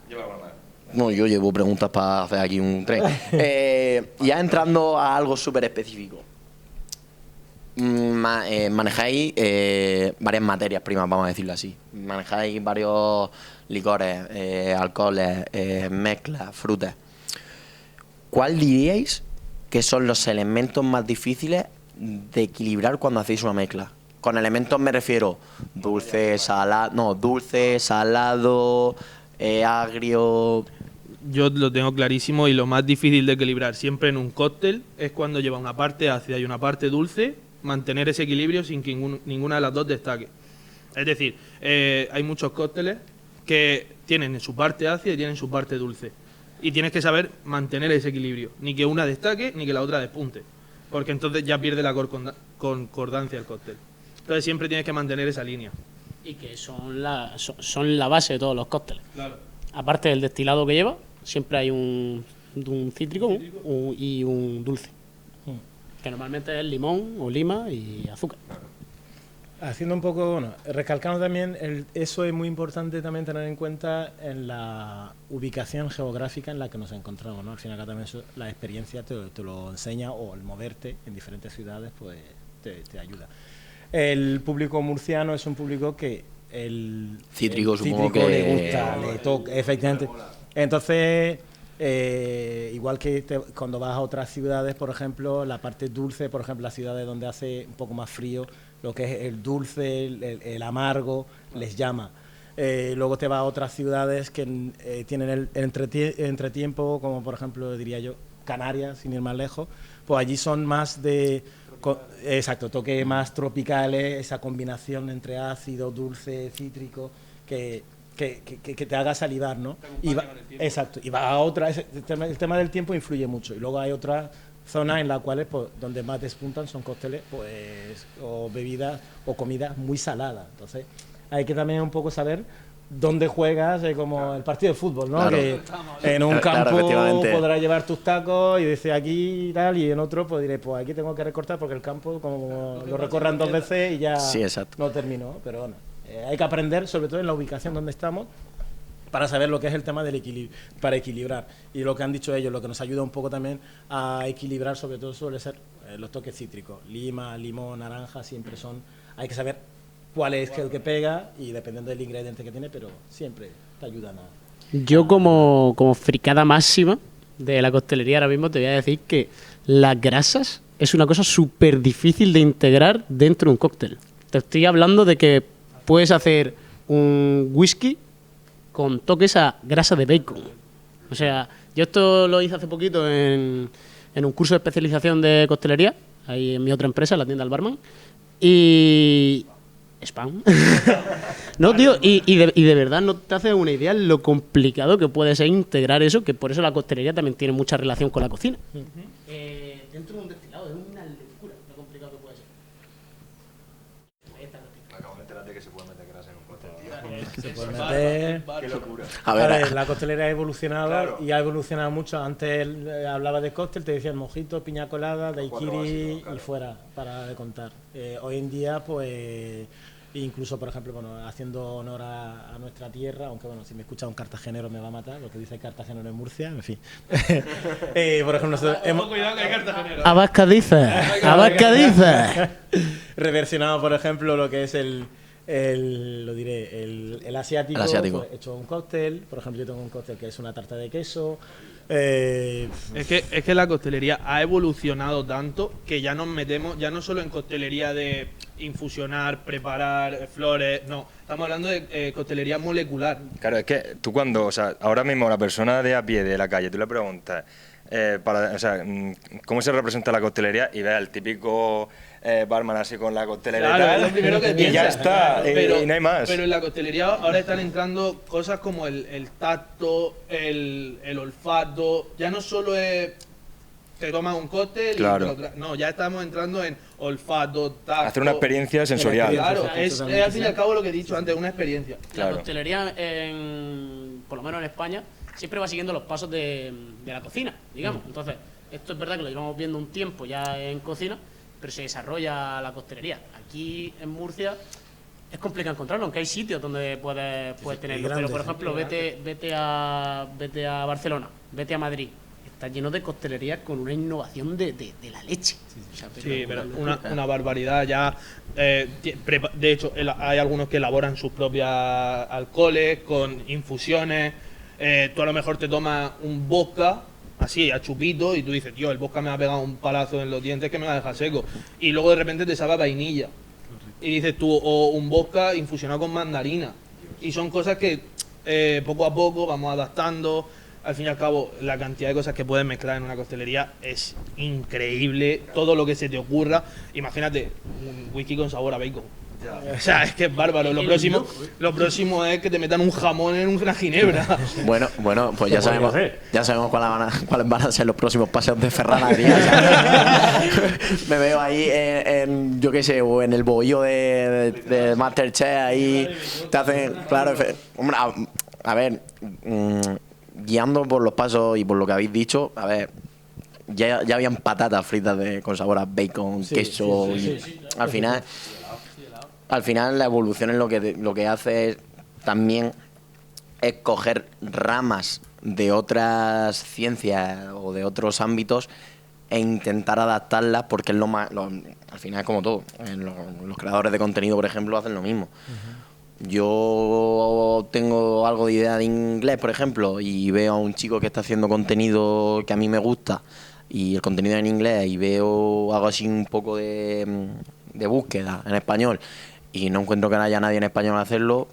No, yo llevo preguntas para hacer aquí un tren. Ya entrando a algo súper específico. Manejáis varias materias primas, vamos a decirlo así. Manejáis varios licores, alcoholes, mezclas, frutas. ¿Cuál diríais que son los elementos más difíciles de equilibrar cuando hacéis una mezcla? Con elementos me refiero dulce, salado, agrio. Yo lo tengo clarísimo y lo más difícil de equilibrar siempre en un cóctel es cuando lleva una parte ácida y una parte dulce, mantener ese equilibrio sin que ninguna de las dos destaque. Es decir, hay muchos cócteles que tienen su parte ácida y tienen su parte dulce. Y tienes que saber mantener ese equilibrio. Ni que una destaque ni que la otra despunte. Porque entonces ya pierde la concordancia el cóctel. Entonces siempre tienes que mantener esa línea. Y que son la base de todos los cócteles. Claro. Aparte del destilado que lleva, siempre hay un cítrico y un dulce. Que normalmente es limón o lima y azúcar. Haciendo un poco, bueno, recalcando también, eso es muy importante también tener en cuenta en la ubicación geográfica en la que nos encontramos, ¿no? Al final acá también la experiencia te lo enseña, o el moverte en diferentes ciudades pues te ayuda. El público murciano es un público que el Cítrico supongo que le gusta, le toca, efectivamente. Entonces, igual que cuando vas a otras ciudades, por ejemplo, la parte dulce, por ejemplo, las ciudades donde hace un poco más frío, lo que es el dulce, el amargo, les llama. Luego te vas a otras ciudades que tienen el entretiempo, como por ejemplo, diría yo, Canarias, sin ir más lejos, pues allí son más de... Exacto, toques más tropicales, esa combinación entre ácido, dulce, cítrico, que te haga salivar, ¿no? Exacto, y va a otra, el tema del tiempo influye mucho, y luego hay otras zonas en las cuales pues, donde más despuntan son cócteles pues, o bebidas o comidas muy saladas. Entonces hay que también un poco saber dónde juegas, como el partido de fútbol, ¿no? Claro. Que en un campo efectivamente. podrás llevar tus tacos y dice aquí y tal, y en otro pues diré, pues aquí tengo que recortar porque el campo como lo recorran 2 veces y ya Sí, exacto. no terminó. Pero bueno, hay que aprender, sobre todo en la ubicación donde estamos, para saber lo que es el tema del equilibrio, para equilibrar. Y lo que han dicho ellos, lo que nos ayuda un poco también a equilibrar, sobre todo suele ser los toques cítricos. Lima, limón, naranja, siempre son... Hay que saber cuál es el que pega y dependiendo del ingrediente que tiene, pero siempre te ayudan a... Yo como fricada máxima de la coctelería ahora mismo te voy a decir que las grasas es una cosa súper difícil de integrar dentro de un cóctel. Te estoy hablando de que puedes hacer un whisky con toques a grasa de bacon. O sea, yo esto lo hice hace poquito en un curso de especialización de coctelería, ahí en mi otra empresa, la tienda del Barman, y spam. No, tío, y de verdad no te haces una idea lo complicado que puede ser integrar eso, que por eso la coctelería también tiene mucha relación con la cocina. Dentro de un destilado es una locura lo complicado que puede ser. Ahí está. Acabo de enterar de que se puede meter grasa en un cóctel, tío. Se puede meter... Qué locura. A ver, la costelera ha evolucionado Claro. y ha evolucionado mucho. Antes hablaba de cóctel, te decía el mojito, piña colada, daiquiri básicos, claro. y fuera, para de contar. Hoy en día, pues, incluso, por ejemplo, bueno, haciendo honor a nuestra tierra, aunque bueno, si me escucha un cartagenero me va a matar, lo que dice cartagenero en Murcia, en fin. Por ejemplo, nosotros hemos... Cuidado que hay cartagenero. Abasca dice. reversionado, por ejemplo, lo que es el asiático, El asiático. pues, hecho un cóctel. Por ejemplo, yo tengo un cóctel que es una tarta de queso. Es que la coctelería ha evolucionado tanto que ya nos metemos, ya no solo en coctelería de infusionar, preparar flores, no, estamos hablando de coctelería molecular. Claro, es que tú cuando, o sea, ahora mismo la persona de a pie de la calle, tú le preguntas, o sea, ¿cómo se representa la coctelería? Y ve al típico barman así con la coctelera Claro, y tal, es lo primero que y piensas. ya está, y no hay más. Pero en la coctelería ahora están entrando cosas como el tacto, el olfato, ya no solo es te tomas un cóctel Claro. y no, ya estamos entrando en olfato, tacto. Hacer una experiencia sensorial. Claro, es Totalmente. al fin y al cabo lo que he dicho antes, una experiencia. Claro. La coctelería, por lo menos en España, siempre va siguiendo los pasos de la cocina, digamos. Entonces, esto es verdad que lo llevamos viendo un tiempo ya en cocina, pero se desarrolla la coctelería. Aquí en Murcia es complicado encontrarlo, aunque hay sitios donde puedes tenerlo. grandes, Pero, por ejemplo, sí, vete a Barcelona, vete a Madrid. Está lleno de coctelerías con una innovación de la leche. O sea, Sí, pero una barbaridad ya. De hecho, hay algunos que elaboran sus propios alcoholes con infusiones. Tú a lo mejor te tomas un vodka así, a chupito, y tú dices, tío, el vodka me ha pegado un palazo en los dientes que me va a dejar seco. Y luego de repente te sabe a vainilla. Y dices tú, o un vodka infusionado con mandarina. Y son cosas que poco a poco vamos adaptando. Al fin y al cabo, la cantidad de cosas que puedes mezclar en una coctelería es increíble. Todo lo que se te ocurra. Imagínate, un whisky con sabor a bacon. O sea, es que es bárbaro. Lo próximo es que te metan un jamón en una ginebra. Bueno, pues ya podría sabemos, hacer. cuáles van a ser los próximos paseos de Ferran Adrià, ¿sabes? Me veo ahí yo qué sé, o en el bohío de Masterchef, ahí te hacen, claro, hombre, a ver, guiando por los pasos y por lo que habéis dicho, a ver, ya habían patatas fritas con sabor a bacon, Sí, queso, sí, y sí. al final la evolución es lo que hace es también es coger ramas de otras ciencias o de otros ámbitos e intentar adaptarlas, porque es al final es como todo. Los creadores de contenido, por ejemplo, hacen lo mismo. Yo tengo algo de idea de inglés, por ejemplo, y veo a un chico que está haciendo contenido que a mí me gusta, y el contenido en inglés, y hago así un poco de búsqueda en español, y no encuentro que no haya nadie en español a hacerlo,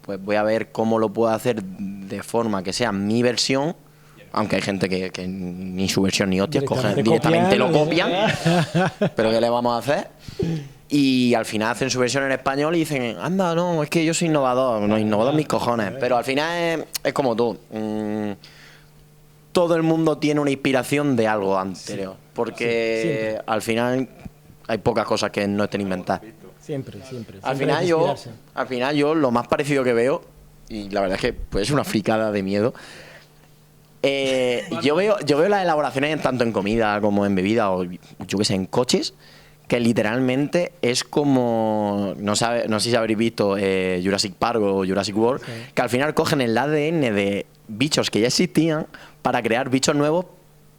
pues voy a ver cómo lo puedo hacer de forma que sea mi versión, aunque hay gente que ni su versión ni hostias, directamente lo copian, pero ¿qué le vamos a hacer? Y al final hacen su versión en español y dicen, anda, no, es que yo soy innovador, no, innovador mis cojones. Pero al final es como tú. Todo el mundo tiene una inspiración de algo anterior. Porque al final hay pocas cosas que no estén inventadas. Siempre. Al Siempre hay final, que inspirarse. yo lo más parecido que veo, y la verdad es que pues, es una fricada de miedo, yo veo las elaboraciones tanto en comida como en bebida, o yo qué sé, en coches, que literalmente es como, no sé si habréis visto Jurassic Park o Jurassic World, que al final cogen el ADN de bichos que ya existían para crear bichos nuevos,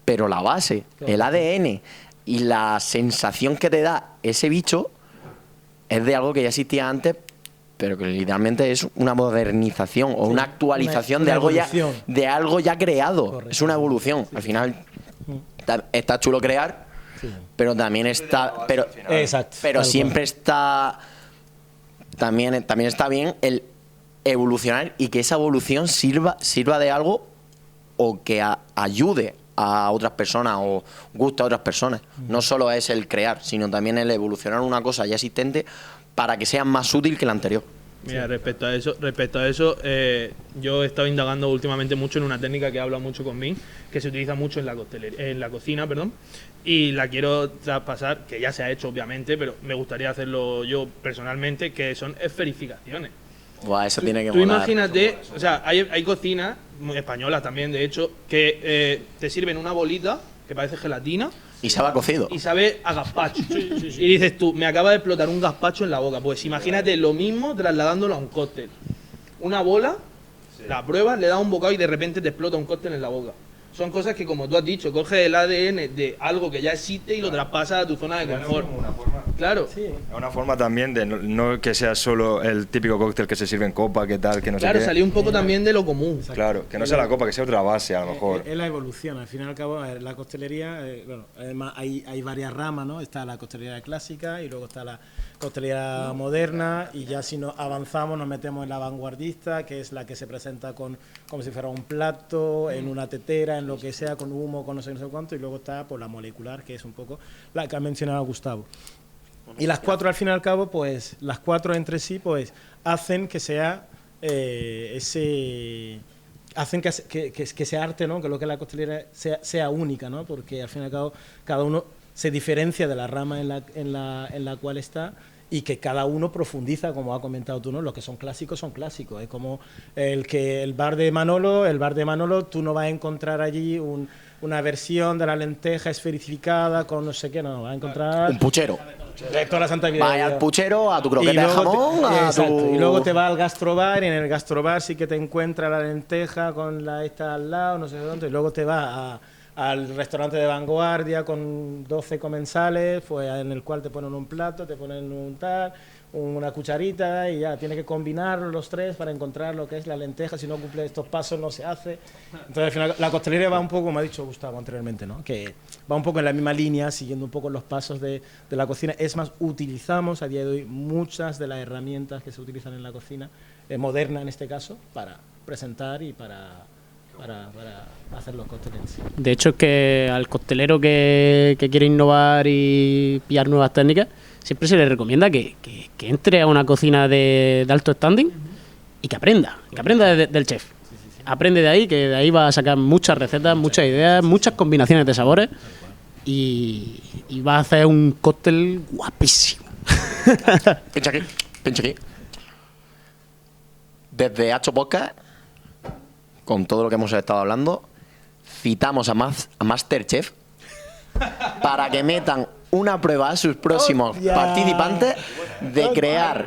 pero la base, el ADN y la sensación que te da ese bicho es de algo que ya existía antes, pero que literalmente es una modernización o una actualización una de evolución. algo ya creado. Correcto. Es una evolución. Al final está chulo crear, pero también está, Exacto, pero tal siempre está también está bien el evolucionar y que esa evolución sirva de algo o que ayude a otras personas o guste a otras personas. No solo es el crear, sino también el evolucionar una cosa ya existente para que sea más útil que el anterior. Mira, respecto a eso, yo he estado indagando últimamente mucho en una técnica que habla mucho con mí, que se utiliza mucho en la cocina, perdón, y la quiero traspasar, que ya se ha hecho obviamente, pero me gustaría hacerlo yo personalmente, que son esferificaciones. Buah, eso tiene que Tú molar. imagínate, o sea, hay cocinas españolas también, de hecho, que te sirven una bolita que parece gelatina Y se va cocido. y sabe a gazpacho. Y dices tú, me acaba de explotar un gazpacho en la boca. Pues imagínate lo mismo trasladándolo a un cóctel. Una bola, la pruebas, le das un bocado y de repente te explota un cóctel en la boca. Son cosas que, como tú has dicho, coges el ADN de algo que ya existe y lo traspasas a tu zona de confort. Claro. Es una forma también de no que sea solo el típico cóctel que se sirve en copa, que tal, que no Claro, sé qué. salió un poco también de lo común. Claro, que no sea la copa, que sea otra base a lo mejor. Es la evolución, al fin y al cabo, la costelería, bueno, además hay varias ramas, ¿no? Está la costelería clásica y luego está la costelería moderna, y ya si nos avanzamos nos metemos en la vanguardista, que es la que se presenta como si fuera un plato, en una tetera, en lo que sea, con humo, con no sé cuánto, y luego está pues la molecular, que es un poco la que ha mencionado Gustavo. Y las cuatro, al fin y al cabo, pues las cuatro entre sí, pues hacen que sea hacen que sea arte, ¿no? Que lo que la costelera sea única, ¿no? Porque al fin y al cabo cada uno se diferencia de la rama en la cual está, y que cada uno profundiza, como ha comentado tú, ¿no? Los que son clásicos son clásicos. Es como el bar de Manolo, tú no vas a encontrar allí una versión de la lenteja esferificada con no sé qué, no, vas a encontrar Un puchero. de toda la Santa Vida. Vaya al puchero, a tu croqueta de jamón, y luego te vas al gastrobar, y en el gastrobar sí que te encuentras la lenteja con la esta al lado, no sé dónde, y luego te vas al restaurante de vanguardia con 12 comensales, pues en el cual te ponen un plato, te ponen un tal, una cucharita, y ya tienes que combinar los tres para encontrar lo que es la lenteja. Si no cumple estos pasos no se hace. Entonces al final la costelería va un poco, como ha dicho Gustavo anteriormente, ¿no? Que va un poco en la misma línea, siguiendo un poco los pasos de la cocina. Es más, utilizamos a día de hoy muchas de las herramientas que se utilizan en la cocina, moderna en este caso, para presentar y para hacer los cócteles. De hecho, es que al costelero que quiere innovar y pillar nuevas técnicas, siempre se le recomienda que entre a una cocina de alto standing y que aprenda del chef. Aprende de ahí, que de ahí va a sacar muchas recetas, muchas ideas, muchas combinaciones de sabores, y va a hacer un cóctel guapísimo. Pincha aquí. Desde Hacho Podcast, con todo lo que hemos estado hablando, citamos a Masterchef para que metan una prueba a sus próximos participantes de crear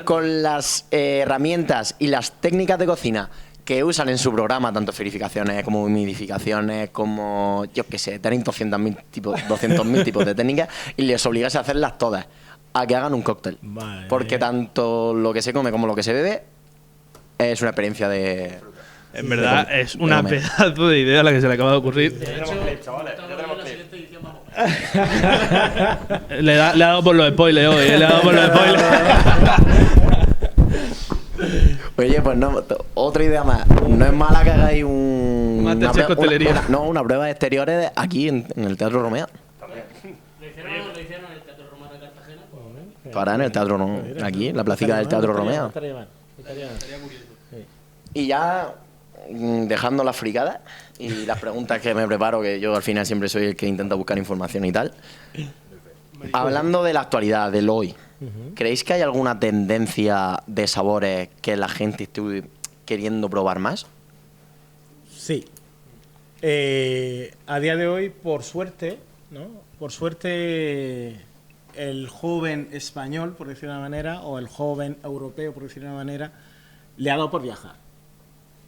con las herramientas y las técnicas de cocina que usan en su programa, tanto esferificaciones como humidificaciones, como, yo qué sé, tenéis 200.000 tipos de técnicas, y les obligas a hacerlas todas, a que hagan un cóctel. Vale. Porque tanto lo que se come como lo que se bebe es una experiencia de... En verdad es una pedazo de idea la que se le acaba de ocurrir. Le ha dado por los spoilers hoy, le ha dado por los spoilers. Oye, pues no, otra idea más. No es mala que hagáis Masterchef costelería. una prueba de exteriores aquí en el Teatro Romea. Lo hicieron en el Teatro Romano de Cartagena. Para en el Teatro Romea, aquí, en la placita del Teatro Romea. Estaría mal. Y ya, dejando las fricadas y las preguntas que me preparo, que yo al final siempre soy el que intenta buscar información y tal. Hablando de la actualidad, del hoy, ¿creéis que hay alguna tendencia de sabores que la gente esté queriendo probar más? Sí. A día de hoy, por suerte, ¿no? Por suerte, el joven español, por decirlo de una manera, o el joven europeo, por decirlo de una manera, le ha dado por viajar.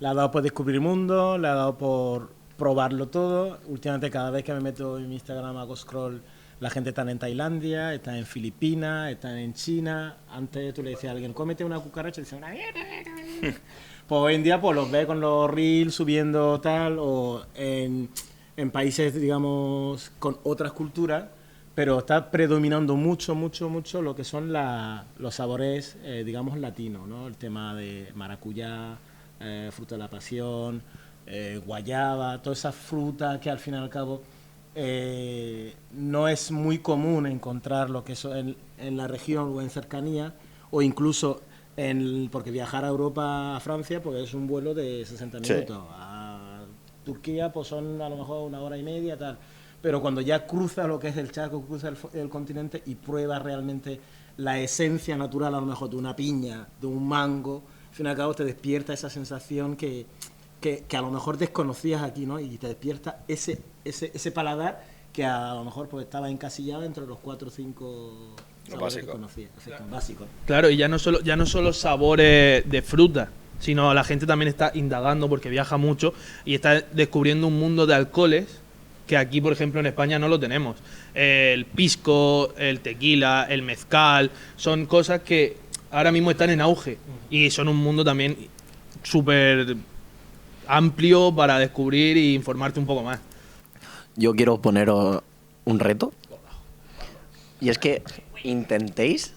Le ha dado por descubrir mundo, le ha dado por probarlo todo. Últimamente, cada vez que me meto en mi Instagram, hago scroll, la gente está en Tailandia, está en Filipinas, está en China. Antes tú le decías a alguien, cómete una cucaracha, y dice, una mierda. Pues hoy en día pues los ves con los reels subiendo tal, o en países, digamos, con otras culturas, pero está predominando mucho lo que son los sabores, digamos, latinos, ¿no? El tema de maracuyá, fruta de la pasión, guayaba, todas esas frutas que al fin y al cabo no es muy común encontrar lo que es en la región o en cercanía, o incluso porque viajar a Europa, a Francia, pues es un vuelo de 60 minutos. Sí. A Turquía pues son a lo mejor 1 hora y media, tal. Pero cuando ya cruza lo que es el charco, cruza el continente y prueba realmente la esencia natural, a lo mejor de una piña, de un mango, al fin y al cabo te despierta esa sensación que a lo mejor desconocías aquí, ¿no? Y te despierta ese paladar que a lo mejor pues estaba encasillado entre los 4 o 5 sabores que conocías, básicos. Claro, y ya no solo sabores de fruta, sino la gente también está indagando porque viaja mucho y está descubriendo un mundo de alcoholes que aquí, por ejemplo, en España no lo tenemos. El pisco, el tequila, el mezcal, son cosas que ahora mismo están en auge y son un mundo también súper amplio para descubrir e informarte un poco más. Yo quiero poneros un reto, y es que intentéis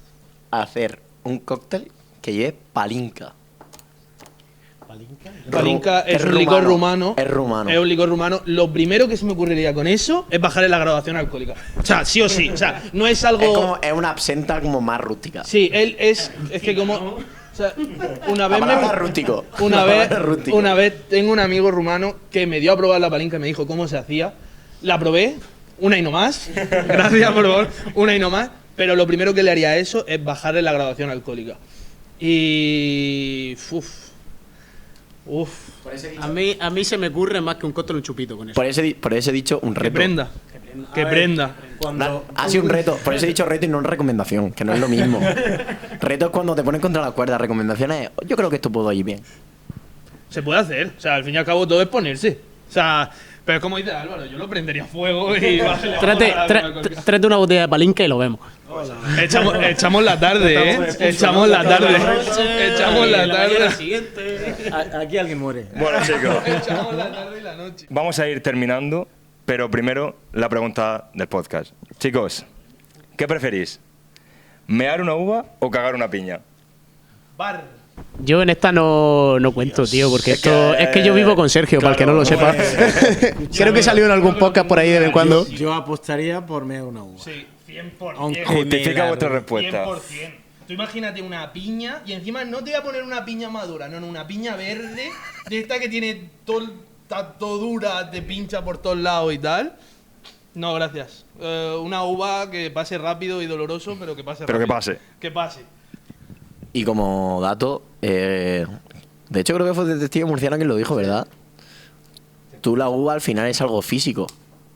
hacer un cóctel que lleve palinka. Palinka es un licor rumano. Es rumano. Es un licor rumano. Lo primero que se me ocurriría con eso es bajarle la graduación alcohólica. O sea, sí o sí. O sea, no es algo. Es una absenta como más rústica. Sí, él es que como. O sea, una vez tengo un amigo rumano que me dio a probar la palinka y me dijo cómo se hacía. La probé, una y no más. Gracias, por favor. Una y no más. Pero lo primero que le haría a eso es bajarle la graduación alcohólica. Y. A mí se me ocurre más que un cóctel un chupito con eso. Por eso he dicho un reto. Que prenda. Ha sido un reto. Por eso he dicho reto y no recomendación, que no es lo mismo. Reto es cuando te pones contra la cuerda. Recomendaciones, yo creo que esto puedo ir bien. Se puede hacer. O sea, al fin y al cabo todo es ponerse. O sea, pero como dice Álvaro, yo lo prendería a fuego y Tráete una botella de palinka y lo vemos. Echamos la tarde, ¿eh? Echamos la tarde. Aquí alguien muere. Bueno, chicos, Echamos la tarde y la noche. vamos a ir terminando, pero primero la pregunta del podcast. Chicos, ¿qué preferís? ¿Mear una uva o cagar una piña? Yo en esta no cuento, tío, porque es que yo vivo con Sergio, claro, para el que no lo sepa. Creo que salió en algún podcast por ahí de vez en cuando. Yo apostaría por mear una uva. Sí, 100%. Justifica vuestra respuesta. 100%. Tú imagínate una piña y encima no te voy a poner una piña madura, no, una piña verde, de esta que tiene está todo dura, te pincha por todos lados y tal. No, gracias. Una uva que pase rápido y doloroso, pero que pase rápido. Pero que pase. Que pase. Y como dato, de hecho creo que fue el detective murciano quien lo dijo, ¿verdad? Tú la uva al final es algo físico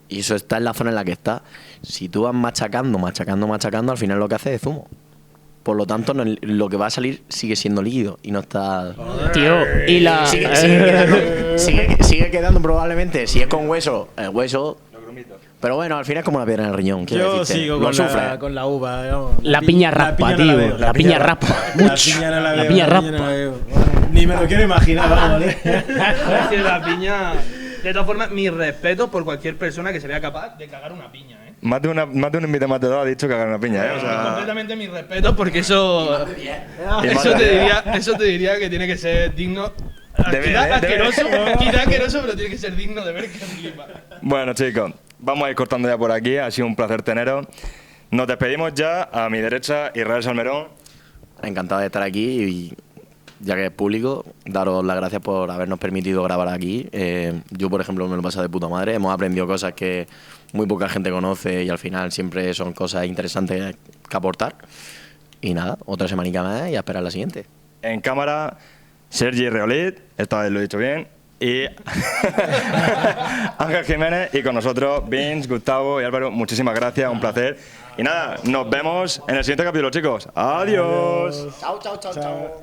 y eso está en la zona en la que está. Si tú vas machacando, al final lo que hace es zumo. Por lo tanto, lo que va a salir sigue siendo líquido y no está... Tío, y la... Sigue quedando probablemente, si es con hueso, el hueso... Pero bueno, al final es como una piedra en el riñón. Yo sigo con la uva. Digamos. La piña raspa, tío. La piña raspa. Mucho. La piña raspa. Ni me lo quiero imaginar, vamos. La piña... De todas formas, mis respetos por cualquier persona que se vea capaz de cagar una piña, ¿eh? Más de un invitado más de ha dicho cagar una piña, ¿eh? O sea... Completamente mis respetos porque eso... Eso te diría que tiene que ser digno... Quizá asqueroso, pero tiene que ser digno de ver que flipa. Bueno, chicos, vamos a ir cortando ya por aquí. Ha sido un placer teneros. Nos despedimos ya. A mi derecha, Israel Salmerón. Encantado de estar aquí y, ya que es público, daros las gracias por habernos permitido grabar aquí. Yo, por ejemplo, me lo he pasado de puta madre. Hemos aprendido cosas que muy poca gente conoce y al final siempre son cosas interesantes que aportar. Y nada, otra semanica más y a esperar la siguiente. En cámara, Sergi Reolit, esta vez lo he dicho bien, y Ángel Jiménez, y con nosotros Vince, Gustavo y Álvaro. Muchísimas gracias, un placer. Y nada, nos vemos en el siguiente capítulo, chicos. Adiós. Chao.